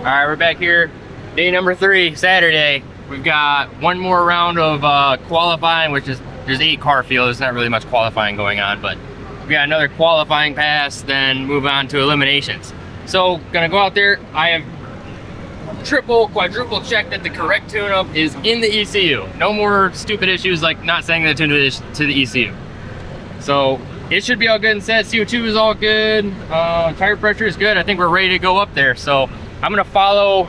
All right, we're back here. Day number 3, Saturday. We've got one more round of qualifying, which is, there's 8 car field. There's not really much qualifying going on, but we got another qualifying pass, then move on to eliminations. So, gonna go out there. I have triple, quadruple checked that the correct tune-up is in the ECU. No more stupid issues like not sending the tune to the ECU. So, it should be all good and set. CO2 is all good. Tire pressure is good. I think we're ready to go up there. So, I'm gonna follow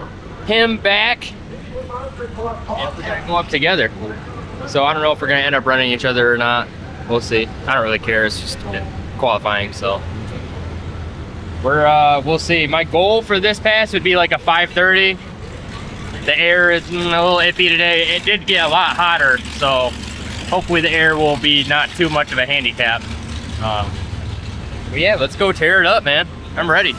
him back and we're gonna go up together. So I don't know if we're gonna end up running each other or not. We'll see. I don't really care. It's just qualifying, so we'll see. My goal for this pass would be like a 5:30. The air is a little iffy today. It did get a lot hotter, so hopefully the air will be not too much of a handicap. But yeah, let's go tear it up, man. I'm ready.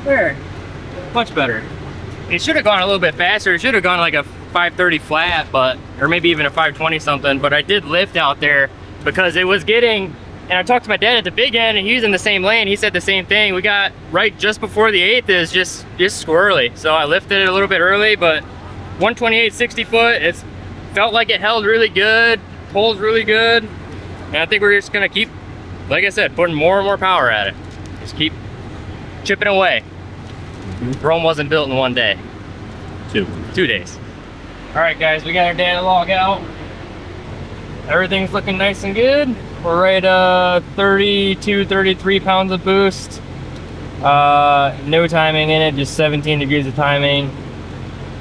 There, much better. It should have gone a little bit faster. It should have gone like a 5:30 flat, but, or maybe even a 5:20 something, but I did lift out there because it was getting, and I talked to my dad at the big end and he was in the same lane. He said the same thing. We got right just before the 8th is just squirrely. So I lifted it a little bit early, but 128, 60 foot, it's felt like it held really good, pulls really good. And I think we're just gonna keep, like I said, putting more and more power at it. Just keep chipping away. Rome wasn't built in one day. 2 days. All right, guys, we got our data log out. Everything's looking nice and good. We're right 32, 33 pounds of boost. No timing in it, just 17 degrees of timing.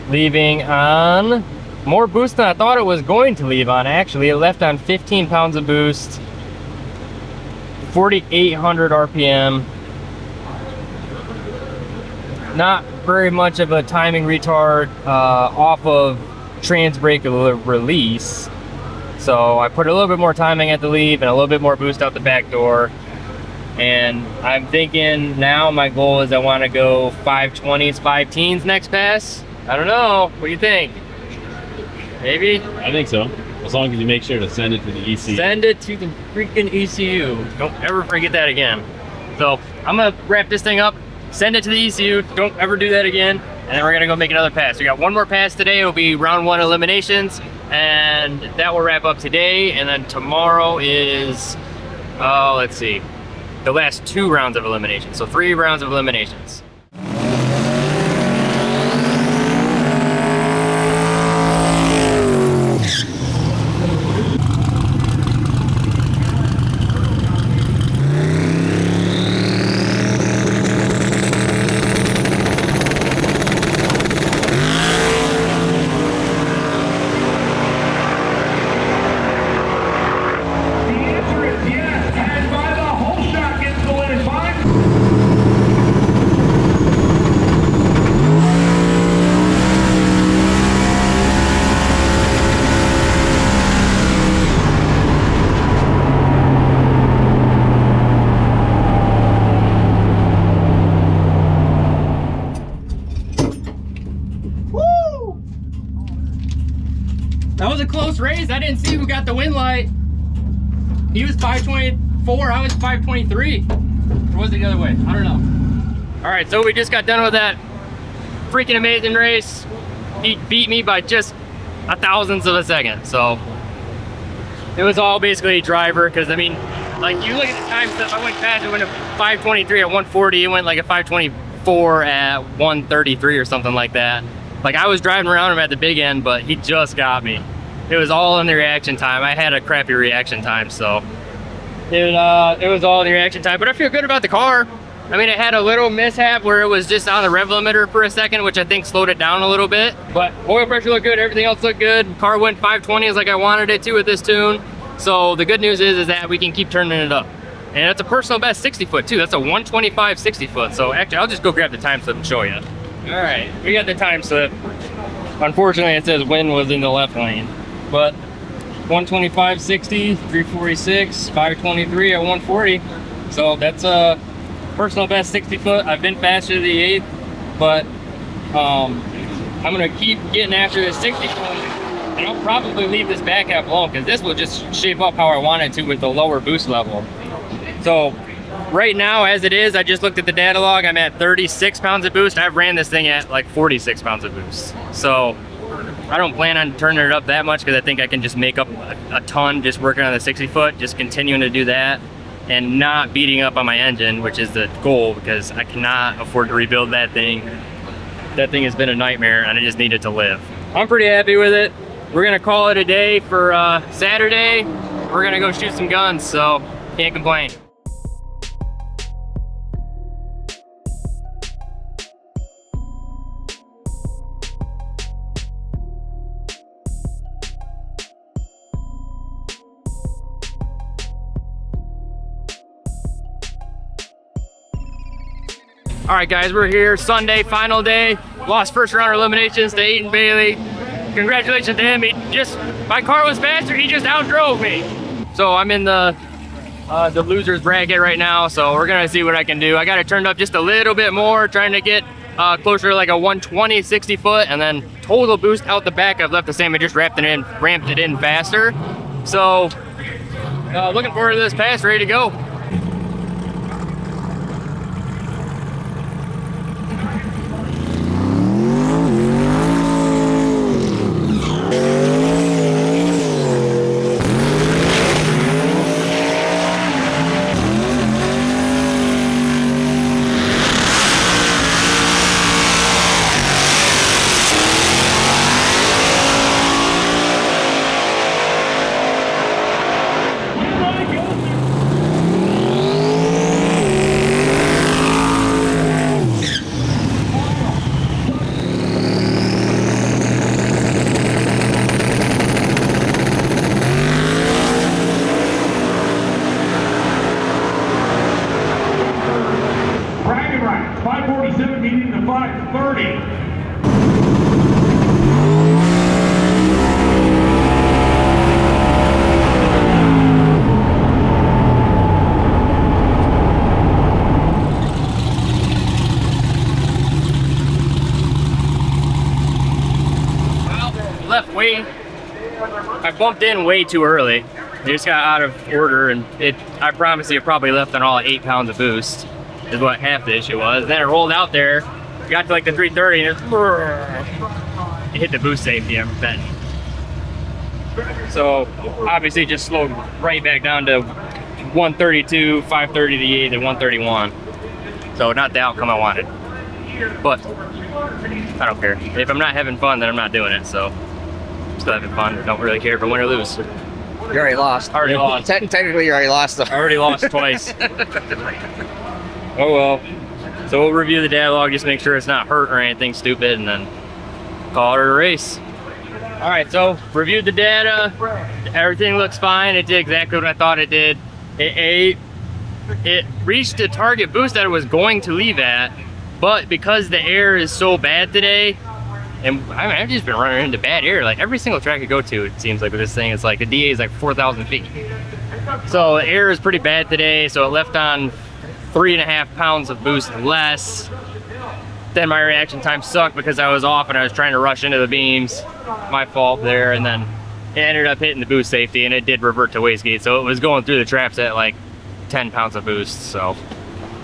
Leaving on more boost than I thought it was going to leave on, actually. It left on 15 pounds of boost, 4,800 RPM. Not very much of a timing retard off of trans brake release. So I put a little bit more timing at the leave and a little bit more boost out the back door. And I'm thinking now my goal is I want to go 520s, 5-teens next pass. I don't know. What do you think? Maybe? I think so. As long as you make sure to send it to the ECU. Send it to the freaking ECU. Don't ever forget that again. So I'm going to wrap this thing up. Send it to the ECU, don't ever do that again, and then we're gonna go make another pass. We got one more pass today, it'll be round 1 eliminations, and that will wrap up today, and then tomorrow is, let's see, the last 2 rounds of eliminations, so 3 rounds of eliminations. That was a close race. I didn't see who got the win light. He was 524, I was 523. Or was it the other way? I don't know. All right, so we just got done with that freaking amazing race. He beat me by just a thousandth of a second. So it was all basically driver, because I mean, like you look at the time stuff, I went fast, it went a 523 at 140, it went like a 524 at 133 or something like that. Like I was driving around him at the big end, but he just got me. It was all in the reaction time. I had a crappy reaction time, so it was all in the reaction time, but I feel good about the car. I mean, it had a little mishap where it was just on the rev limiter for a second, which I think slowed it down a little bit, but oil pressure looked good, everything else looked good. Car went 520s like I wanted it to with this tune. So the good news is that we can keep turning it up. And it's a personal best 60 foot too. That's a 125 60 foot. So actually, I'll just go grab the time slip and show you. All right, we got the time slip. Unfortunately, it says wind was in the left lane, but 125 60, 346, 523 at 140. So that's a personal best 60 foot. I've been faster to the 8th, but I'm gonna keep getting after this 60 foot, and I'll probably leave this back half alone because this will just shape up how I want it to with the lower boost level. So right now, as it is, I just looked at the data log, I'm at 36 pounds of boost. I've ran this thing at like 46 pounds of boost. So I don't plan on turning it up that much because I think I can just make up a ton just working on the 60 foot, just continuing to do that and not beating up on my engine, which is the goal, because I cannot afford to rebuild that thing. That thing has been a nightmare and I just need it to live. I'm pretty happy with it. We're gonna call it a day for Saturday. We're gonna go shoot some guns, so can't complain. All right, guys, we're here. Sunday, final day. Lost first round eliminations to Aiden Bailey. Congratulations to him. My car was faster. He just outdrove me. So I'm in the losers bracket right now. So we're gonna see what I can do. I got it turned up just a little bit more, trying to get closer to like a 120 60 foot, and then total boost out the back. I've left the same. I just ramped it in faster. So looking forward to this pass, ready to go. I bumped in way too early. It just got out of order, and I promise you, it probably left on all 8 pounds of boost, is what half the issue was. Then it rolled out there, got to like the 330, and it hit the boost safety and then. So obviously just slowed right back down to 132, 530 to the 8, and 131. So not the outcome I wanted. But I don't care. If I'm not having fun, then I'm not doing it. So still having fun. Don't really care if I win or lose. You already lost. Already lost. Technically, you already lost though. I already lost twice. Oh well. So we'll review the data log, just make sure it's not hurt or anything stupid, and then call it a race. All right, so reviewed the data. Everything looks fine. It did exactly what I thought it did. It reached the target boost that it was going to leave at, but because the air is so bad today, and I mean, I've just been running into bad air. Like every single track I go to, it seems like with this thing, it's like the DA is like 4,000 feet. So the air is pretty bad today, so it left on 3.5 pounds of boost less. Then my reaction time sucked because I was off and I was trying to rush into the beams. My fault there. And then it ended up hitting the boost safety and it did revert to wastegate. So it was going through the traps at like 10 pounds of boost. So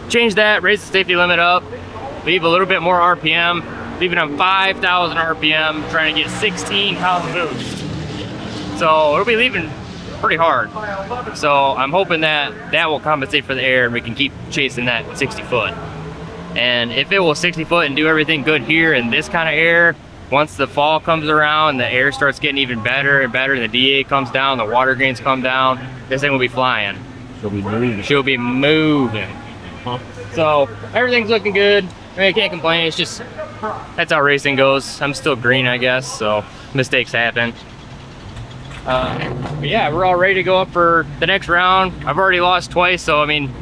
change that, raise the safety limit up, leave a little bit more RPM, leave it on 5,000 RPM, trying to get 16 pounds of boost. So it'll be leaving pretty hard. So I'm hoping that that will compensate for the air and we can keep chasing that 60 foot. And if it will 60 foot and do everything good here in this kind of air, once the fall comes around, the air starts getting even better and better, and the DA comes down, the water gains come down, this thing will be flying. She'll be moving. She'll be moving. Huh? So everything's looking good. I mean, I can't complain. It's just, that's how racing goes. I'm still green, I guess, so mistakes happen. But yeah, we're all ready to go up for the next round. I've already lost twice, so I mean,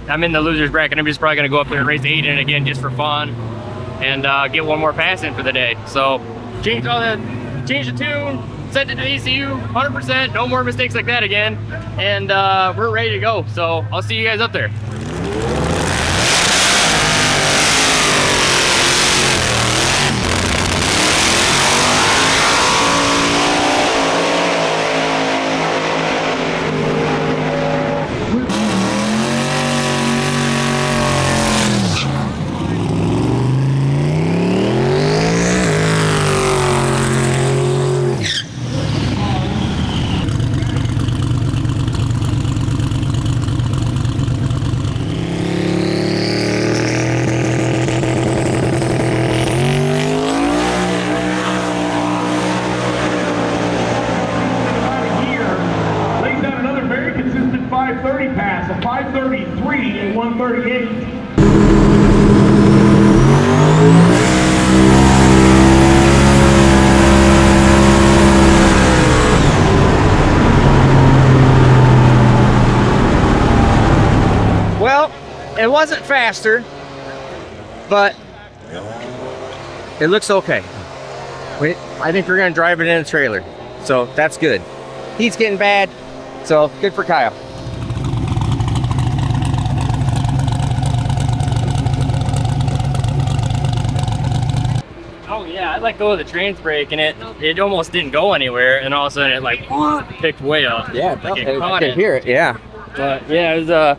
I'm in the losers bracket. I'm just probably gonna go up there and race 8 in again just for fun and get one more pass in for the day. So change the tune, send it to ECU, 100%, no more mistakes like that again. And we're ready to go. So I'll see you guys up there. Pass a 5:33 and 1:38. Well, it wasn't faster, but it looks okay. I think we're gonna drive it in a trailer, so that's good. Heat's getting bad, so good for Kyle. Oh yeah, I let go of the trans brake and it almost didn't go anywhere, and all of a sudden it like picked way up. Yeah, like I can hear it. Yeah. But yeah, it was a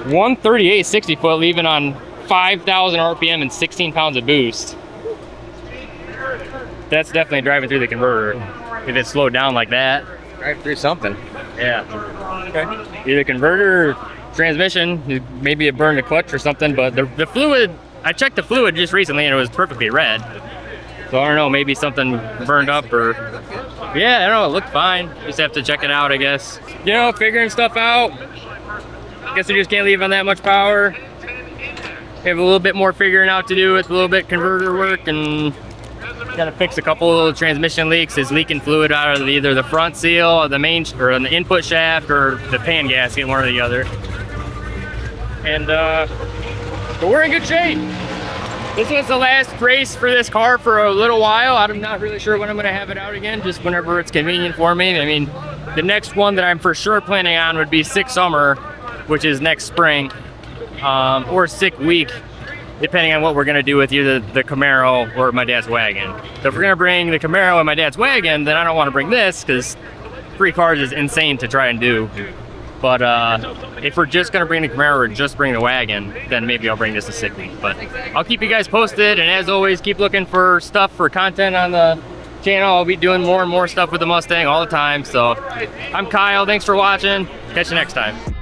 138 60 foot leaving on 5,000 RPM and 16 pounds of boost. That's definitely driving through the converter. If it slowed down like that. Drive through something. Yeah. Okay. Either converter or transmission. Maybe it burned the clutch or something, but the fluid, I checked the fluid just recently and it was perfectly red. So I don't know, maybe something burned up or, yeah, I don't know, it looked fine. Just have to check it out, I guess. You know, figuring stuff out. Guess we just can't leave on that much power. We have a little bit more figuring out to do with a little bit converter work, and gotta fix a couple of transmission leaks. It's leaking fluid out of either the front seal or the main, or on the input shaft, or the pan gasket, one or the other. And but we're in good shape. This was the last race for this car for a little while. I'm not really sure when I'm gonna have it out again, just whenever it's convenient for me. I mean, the next one that I'm for sure planning on would be Sick Summer, which is next spring, or Sick Week, depending on what we're gonna do with either the Camaro or my dad's wagon. So if we're gonna bring the Camaro and my dad's wagon, then I don't wanna bring this, because 3 cars is insane to try and do. But if we're just gonna bring the Camaro or just bring the wagon, then maybe I'll bring this to Sick Week. But I'll keep you guys posted, and as always, keep looking for stuff for content on the channel. I'll be doing more and more stuff with the Mustang all the time. So I'm Kyle, thanks for watching. Catch you next time.